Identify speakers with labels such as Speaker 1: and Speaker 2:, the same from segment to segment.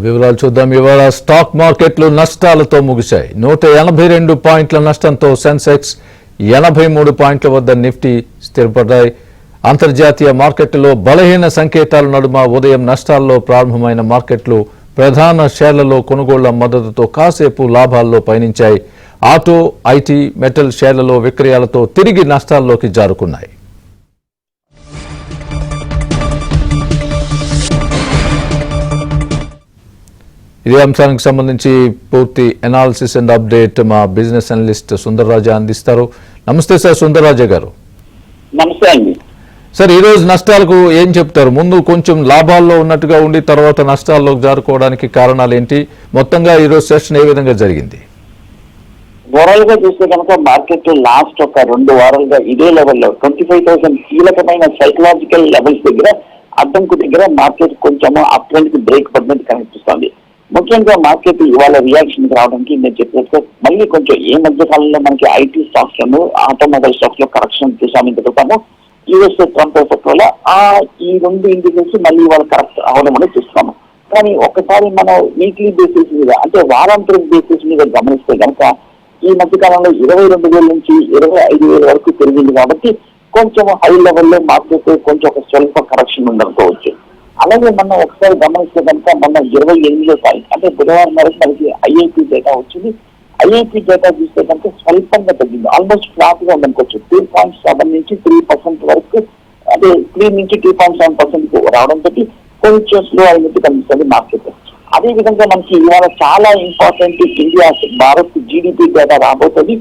Speaker 1: వివరాలు చూద్దాం. ఇవాళ స్టాక్ మార్కెట్లు నష్టాలతో ముగిశాయి. 182 పాయింట్ల నష్టంతో సెన్సెక్స్ 83 పాయింట్ల వద్ద నిఫ్టీ స్థిరపడ్డాయి. అంతర్జాతీయ మార్కెట్లో బలహీన సంకేతాల నడుమ ఉదయం నష్టాల్లో ప్రారంభమైన మార్కెట్లు ప్రధాన షేర్లలో కొనుగోళ్ల మద్దతుతో కాసేపు లాభాల్లో పయనించాయి. ఆటో, ఐటీ, మెటల్ షేర్లలో విక్రయాలతో తిరిగి నష్టాల్లోకి జారుకున్నాయి. ఇదే అంశానికి సంబంధించి పూర్తి అనాలిసిస్ అండ్ అప్డేట్ మా బిజినెస్ అనలిస్ట్ సుందర్రాజా అందిస్తారు. నమస్తే సార్ సుందర్రాజా గారు.
Speaker 2: నమస్తే అండి
Speaker 1: సార్, ఈ రోజు నష్టాలకు ఏం చెప్తారు? ముందు కొంచెం లాభాల్లో ఉన్నట్టుగా ఉండి తర్వాత నష్టాల్లోకి జారుకోవడానికి కారణాలు ఏంటి? మొత్తంగా ఈ రోజు సెషన్ ఏ విధంగా జరిగింది?
Speaker 2: ఓవరాల్ గా చూస్తే కనుక మార్కెట్ లాస్ట్ ఒక 2 వారాలుగా ఇదే లెవెల్లో 25,000 కీలకమైన సైకలాజికల్ లెవెల్స్ దగ్గర అడ్డంకు దగ్గర మార్కెట్ కొంచెము అప్ ట్రెండ్ కి బ్రేక్ పడినట్టు కనిపిస్తుంది. ముఖ్యంగా మార్కెట్ ఇవాళ రియాక్షన్ రావడానికి నేను చెప్పినట్టుగా మళ్ళీ కొంచెం ఈ మధ్య కాలంలో మనకి ఐటీ స్టాక్స్ లను ఆటోమొబైల్ స్టాక్స్ లో కరెక్షన్ చూసాము. ఇంతకుతాము యూఎస్ఏ ట్రంప్ ఎఫెక్ట్ వల్ల ఈ 2 ఇండికేషన్స్ మళ్ళీ ఇవాళ కరెక్ట్ అవడం అనేది చూస్తాము. కానీ ఒక్కసారి మనం వీక్లీ బేసిస్ మీద అంటే వారాంతరం బేసిస్ మీద గమనిస్తే కనుక ఈ మధ్య కాలంలో 22,000 నుంచి 25,000 వరకు పెరిగింది. కాబట్టి కొంచెం హై లెవెల్లో మార్కెట్ కొంచెం ఒక స్వల్ప కరెక్షన్ ఉందనుకోవచ్చు. అలాగే మనం ఒకసారి గమనిస్తే కనుక మన 28వ తారీఖు అంటే బుధవారం వరకు మనకి ఐఐపీ డేటా వచ్చింది. ఐఐపీ డేటా చూస్తే కనుక స్వల్పంగా తగ్గింది, ఆల్మోస్ట్ ఫ్లాట్ గా ఉందనుకోవచ్చు. 3.7 నుంచి 3% వరకు, అదే 3 నుంచి 2.7% రావడంతో కొంచెం స్లో అయినట్టు కనిపిస్తుంది మార్కెట్. అదే విధంగా మనకి ఇవాళ చాలా important India Bharat GDP data రాబోతుంది.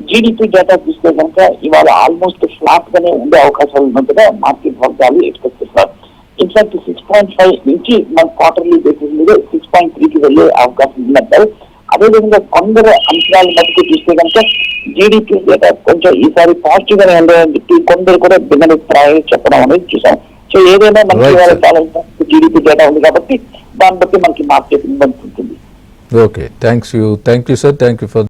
Speaker 2: జీడిపి డేటా చూస్తే కనుక ఇవాళ ఆల్మోస్ట్ ఫ్లాట్ గానే ఉండే అవకాశాలు ఉన్నట్టుగా మార్కెట్ వర్గాలు ఎక్స్పెక్ట్ చేస్తారు. ఇన్ఫాక్ట్ 6.5 నుంచి మన క్వార్టర్లీ బేసిస్ మీద 6.3కి వెళ్లే అవకాశం ఉన్నట్టు. అదేవిధంగా కొందరు అంచనాలు మటుకు చూస్తే కనుక జీడిపి డేటా కొంచెం ఈసారి పాజిటివ్ గానే ఉందని చెప్పి కొందరు కూడా భిన్నాభిప్రాయాలు చెప్పడం అనేది చూసాం. సో ఏదైనా మనకి ఇవాళ చాలా జీడిపి డేటా ఉంది కాబట్టి దాన్ని బట్టి మనకి మార్కెట్ ఉంటుంది.
Speaker 1: Okay, thank you sir. Thank you for